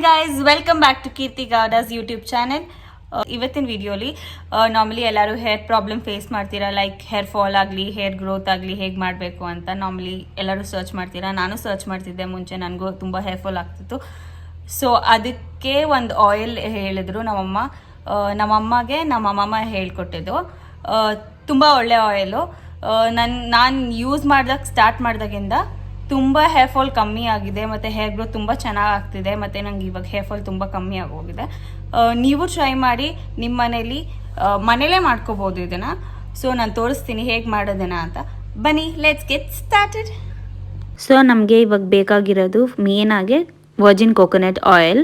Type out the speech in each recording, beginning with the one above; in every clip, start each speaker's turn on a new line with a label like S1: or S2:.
S1: guys, welwelcome back to Kirti Gowda's YouTube channel. ಇವತ್ತಿನ ವಿಡಿಯೋಲಿ normally ಎಲ್ಲರೂ ಹೇರ್ ಪ್ರಾಬ್ಲಮ್ ಫೇಸ್ ಮಾಡ್ತೀರಾ, ಲೈಕ್ ಹೇರ್ ಫಾಲ್ ಆಗಲಿ ಹೇರ್ ಗ್ರೋತ್ ಆಗಲಿ ಹೇಗೆ ಮಾಡಬೇಕು ಅಂತ ನಾರ್ಮಲಿ ಎಲ್ಲರೂ ಸರ್ಚ್ ಮಾಡ್ತೀರಾ. ನಾನು ಸರ್ಚ್ ಮಾಡ್ತಿದ್ದೆ ಮುಂಚೆ, ನನಗೂ ತುಂಬ ಹೇರ್ ಫಾಲ್ ಆಗ್ತಿತ್ತು. ಸೊ ಅದಕ್ಕೆ ಒಂದು ಆಯಿಲ್ ಹೇಳಿದ್ರು ನಮ್ಮಮ್ಮಗೆ ನಮ್ಮಮ್ಮ ಹೇಳ್ಕೊಟ್ಟಿದ್ದು. ತುಂಬ ಒಳ್ಳೆ ಆಯಿಲು. ನಾನು ಯೂಸ್ ಸ್ಟಾರ್ಟ್ ಮಾಡಿದಾಗಿಂದ ತುಂಬ ಹೇರ್ ಫಾಲ್ ಕಮ್ಮಿ ಆಗಿದೆ ಮತ್ತು ಹೇರ್ ಗ್ರೋತ್ ತುಂಬ ಚೆನ್ನಾಗಿ ಆಗ್ತಿದೆ. ಮತ್ತು ನಂಗೆ ಇವಾಗ ಹೇರ್ ಫಾಲ್ ತುಂಬ ಕಮ್ಮಿ ಆಗೋಗಿದೆ. ನೀವು ಟ್ರೈ ಮಾಡಿ, ನಿಮ್ಮ ಮನೇಲೇ ಮಾಡ್ಕೋಬೋದು ಇದನ್ನು. ಸೊ ನಾನು ತೋರಿಸ್ತೀನಿ ಹೇಗೆ ಮಾಡೋದನ್ನ ಅಂತ. ಬನ್ನಿ, ಲೆಟ್ಸ್ ಗೆಟ್ ಸ್ಟಾರ್ಟೆಡ್.
S2: ಸೊ ನಮಗೆ ಇವಾಗ ಬೇಕಾಗಿರೋದು ಮೇನಾಗಿ ವರ್ಜಿನ್ ಕೋಕೋನಟ್ ಆಯಿಲ್.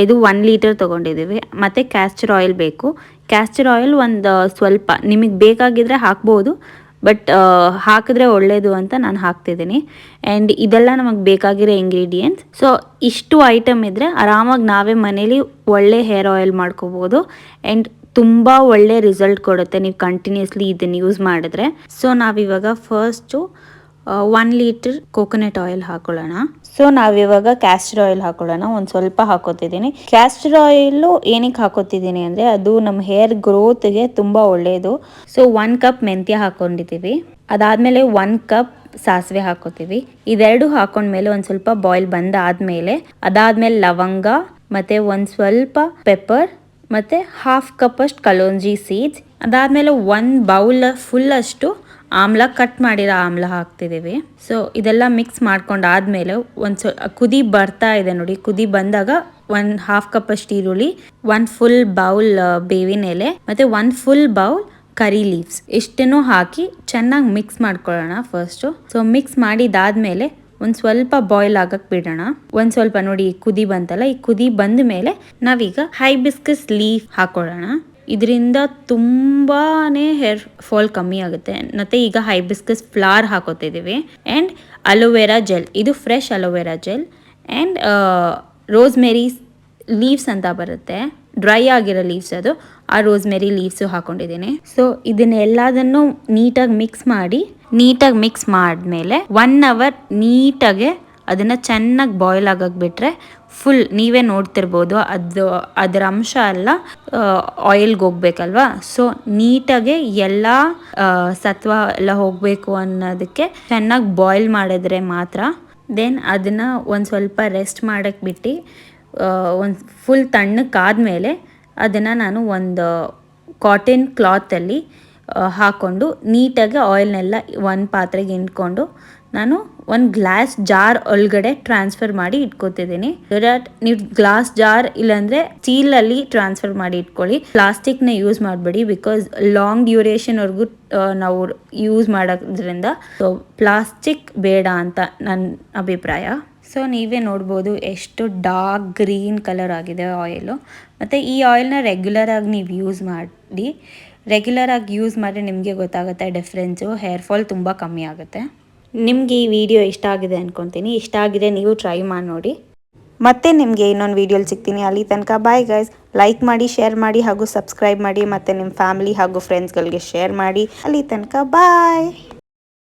S2: ಇದು 1 ಲೀಟರ್ ತೊಗೊಂಡಿದ್ದೀವಿ. ಮತ್ತು ಕ್ಯಾಸ್ಟರ್ ಆಯಿಲ್ ಬೇಕು. ಕ್ಯಾಸ್ಟರ್ ಆಯಿಲ್ ಒಂದು ಸ್ವಲ್ಪ ನಿಮಗೆ ಬೇಕಾಗಿದ್ದರೆ ಹಾಕ್ಬೋದು, ಬಟ್ ಹಾಕಿದ್ರೆ ಒಳ್ಳೆಯದು ಅಂತ ನಾನು ಹಾಕ್ತಿದ್ದೀನಿ. ಆ್ಯಂಡ್ ಇದೆಲ್ಲ ನಮಗೆ ಬೇಕಾಗಿರೋ ಇಂಗ್ರೀಡಿಯೆಂಟ್ಸ್. ಸೊ ಇಷ್ಟು ಐಟಮ್ ಇದ್ದರೆ ಆರಾಮಾಗಿ ನಾವೇ ಮನೇಲಿ ಒಳ್ಳೆ ಹೇರ್ ಆಯಿಲ್ ಮಾಡ್ಕೋಬೋದು. ಆ್ಯಂಡ್ ತುಂಬ ಒಳ್ಳೆ ರಿಸಲ್ಟ್ ಕೊಡುತ್ತೆ ನೀವು ಕಂಟಿನ್ಯೂಸ್ಲಿ ಇದನ್ನು ಯೂಸ್ ಮಾಡಿದ್ರೆ. ಸೊ ನಾವಿವಾಗ ಫಸ್ಟು 1 ಲೀಟರ್ ಕೋಕೋನಟ್ ಆಯಿಲ್ ಹಾಕೊಳ್ಳೋಣ. ಸೊ ನಾವಿವಾಗ ಕ್ಯಾಸ್ಟರ್ ಆಯಿಲ್ ಹಾಕೊಳ್ಳೋಣ. ಒಂದು ಸ್ವಲ್ಪ ಹಾಕೋತಿದ್ದೀನಿ. ಕ್ಯಾಸ್ಟರ್ ಆಯಿಲು ಏನಕ್ಕೆ ಹಾಕೋತಿದ್ದೀನಿ ಅಂದರೆ ಅದು ನಮ್ಮ ಹೇರ್ ಗ್ರೋತ್ಗೆ ತುಂಬ ಒಳ್ಳೆಯದು. ಸೊ 1 ಕಪ್ ಮೆಂತ್ಯ ಹಾಕೊಂಡಿದ್ದೀವಿ. ಅದಾದಮೇಲೆ 1 ಕಪ್ ಸಾಸಿವೆ ಹಾಕೋತೀವಿ. ಇದೆರಡು ಹಾಕೊಂಡ್ಮೇಲೆ ಒಂದು ಸ್ವಲ್ಪ ಬಾಯ್ಲ್ ಬಂದಾದಮೇಲೆ ಅದಾದಮೇಲೆ ಲವಂಗ ಮತ್ತು ಒಂದು ಸ್ವಲ್ಪ ಪೆಪ್ಪರ್ ಮತ್ತು 1/2 ಕಪ್ ಅಷ್ಟು ಕಲೋಂಜಿ ಸೀಡ್ಸ್. ಅದಾದಮೇಲೆ 1 ಬೌಲ್ ಫುಲ್ ಅಷ್ಟು ಆಮ್ಲ, ಕಟ್ ಮಾಡಿರೋ ಆಮ್ಲ ಹಾಕ್ತಿದ್ದೀವಿ. ಸೊ ಇದೆಲ್ಲ ಮಿಕ್ಸ್ ಮಾಡ್ಕೊಂಡಾದ್ಮೇಲೆ ಒಂದು ಕುದಿ ಬರ್ತಾ ಇದೆ ನೋಡಿ. ಕುದಿ ಬಂದಾಗ 1/2 ಕಪ್ ಅಷ್ಟು ಈರುಳ್ಳಿ, 1 ಫುಲ್ ಬೌಲ್ ಬೇವಿನ ಎಲೆ ಮತ್ತು 1 ಫುಲ್ ಬೌಲ್ ಕರಿ ಲೀವ್ಸ್ ಇಷ್ಟನ್ನು ಹಾಕಿ ಚೆನ್ನಾಗಿ ಮಿಕ್ಸ್ ಮಾಡ್ಕೊಳ್ಳೋಣ ಫಸ್ಟು. ಸೊ ಮಿಕ್ಸ್ ಮಾಡಿದಾದ್ಮೇಲೆ ಒಂದು ಸ್ವಲ್ಪ ಬಾಯ್ಲ್ ಆಗಕ್ಕೆ ಬಿಡೋಣ. ಒಂದು ಸ್ವಲ್ಪ ನೋಡಿ ಕುದಿ ಬಂತಲ್ಲ, ಈ ಕುದಿ ಬಂದ ಮೇಲೆ ನಾವೀಗ ಹೈಬಿಸ್ಕಸ್ ಲೀಫ್ ಹಾಕೊಳ್ಳೋಣ. ಇದರಿಂದ ತುಂಬಾ ಹೇರ್ ಫಾಲ್ ಕಮ್ಮಿ ಆಗುತ್ತೆ. ಮತ್ತು ಈಗ ಹೈಬಿಸ್ಕಸ್ ಫ್ಲವರ್ ಹಾಕೋತಿದ್ದೀವಿ. ಆ್ಯಂಡ್ ಅಲೋವೆರಾ ಜೆಲ್, ಇದು fresh aloe vera gel. And rosemary leaves ಅಂತ ಬರುತ್ತೆ, ಡ್ರೈ ಆಗಿರೋ ಲೀವ್ಸ್, ಅದು ಆ ರೋಸ್ಮೆರಿ ಲೀವ್ಸು ಹಾಕೊಂಡಿದ್ದೀನಿ. ಸೊ ಇದನ್ನೆಲ್ಲದನ್ನು ನೀಟಾಗಿ ಮಿಕ್ಸ್ ಮಾಡಿದ್ಮೇಲೆ 1 ಅವರ್ ನೀಟಾಗೆ ಅದನ್ನು ಚೆನ್ನಾಗಿ ಬಾಯ್ಲ್ ಆಗಕ್ಕೆ ಬಿಟ್ಟರೆ ಫುಲ್ ನೀವೇ ನೋಡ್ತಿರ್ಬೋದು ಅದರ ಅಂಶ ಎಲ್ಲ ಆಯಿಲ್ಗೆ ಹೋಗ್ಬೇಕಲ್ವಾ. ಸೊ ನೀಟಾಗೆ ಎಲ್ಲ ಸತ್ವ ಎಲ್ಲ ಹೋಗಬೇಕು ಅನ್ನೋದಕ್ಕೆ ಚೆನ್ನಾಗಿ ಬಾಯ್ಲ್ ಮಾಡಿದ್ರೆ ಮಾತ್ರ. ದೆನ್ ಅದನ್ನು ಒಂದು ಸ್ವಲ್ಪ ರೆಸ್ಟ್ ಮಾಡೋಕ್ಕೆ ಬಿಟ್ಟು ಒಂದು ಫುಲ್ ತಣ್ಣಕ್ಕಾದ್ಮೇಲೆ ಅದನ್ನು ನಾನು ಒಂದು ಕಾಟನ್ ಕ್ಲಾತಲ್ಲಿ ಹಾಕ್ಕೊಂಡು ನೀಟಾಗಿ ಆಯಿಲ್ನೆಲ್ಲ ಒಂದು ಪಾತ್ರೆಗೆ ಹಿಂಡ್ಕೊಂಡು ನಾನು ಒಂದು ಗ್ಲಾಸ್ ಜಾರ್ ಒಳಗಡೆ ಟ್ರಾನ್ಸ್ಫರ್ ಮಾಡಿ ಇಟ್ಕೋತಿದ್ದೀನಿ. ನೀವು ಗ್ಲಾಸ್ ಜಾರ್ ಇಲ್ಲಾಂದರೆ ಸ್ಟೀಲಲ್ಲಿ ಟ್ರಾನ್ಸ್ಫರ್ ಮಾಡಿ ಇಟ್ಕೊಳ್ಳಿ. ಪ್ಲಾಸ್ಟಿಕ್ನ ಯೂಸ್ ಮಾಡಬೇಡಿ, ಬಿಕಾಸ್ ಲಾಂಗ್ ಡ್ಯೂರೇಷನ್ವರೆಗೂ ನಾವು ಯೂಸ್ ಮಾಡೋದ್ರಿಂದ. ಸೊ ಪ್ಲಾಸ್ಟಿಕ್ ಬೇಡ ಅಂತ ನನ್ನ ಅಭಿಪ್ರಾಯ. ಸೊ ನೀವೇ ನೋಡ್ಬೋದು ಎಷ್ಟು ಡಾರ್ಕ್ ಗ್ರೀನ್ ಕಲರ್ ಆಗಿದೆ ಆಯಿಲು. ಮತ್ತು ಈ ಆಯಿಲ್ನ ರೆಗ್ಯುಲರಾಗಿ ನೀವು ಯೂಸ್ ಮಾಡಿ, ನಿಮಗೆ ಗೊತ್ತಾಗುತ್ತೆ ಡಿಫ್ರೆನ್ಸು. ಹೇರ್ ಫಾಲ್ ತುಂಬ ಕಮ್ಮಿ ಆಗುತ್ತೆ. ನಿಮಗೆ ಈ ವಿಡಿಯೋ ಇಷ್ಟ ಆಗಿದೆ ಅಂದ್ಕೊತೀನಿ. ಇಷ್ಟ ಆಗಿದೆ ನೀವು ಟ್ರೈ ಮಾಡಿ ನೋಡಿ. ಮತ್ತೆ ನಿಮಗೆ ಇನ್ನೊಂದು ವಿಡಿಯೋಲಿ ಸಿಗ್ತೀನಿ. ಅಲ್ಲಿ ತನಕ ಬಾಯ್ ಗೈಸ್. ಲೈಕ್ ಮಾಡಿ, ಶೇರ್ ಮಾಡಿ ಹಾಗೂ ಸಬ್ಸ್ಕ್ರೈಬ್ ಮಾಡಿ. ಮತ್ತು ನಿಮ್ಮ ಫ್ಯಾಮಿಲಿ ಹಾಗೂ ಫ್ರೆಂಡ್ಸ್ಗಳಿಗೆ ಶೇರ್ ಮಾಡಿ. ಅಲ್ಲಿ ತನಕ ಬಾಯ್.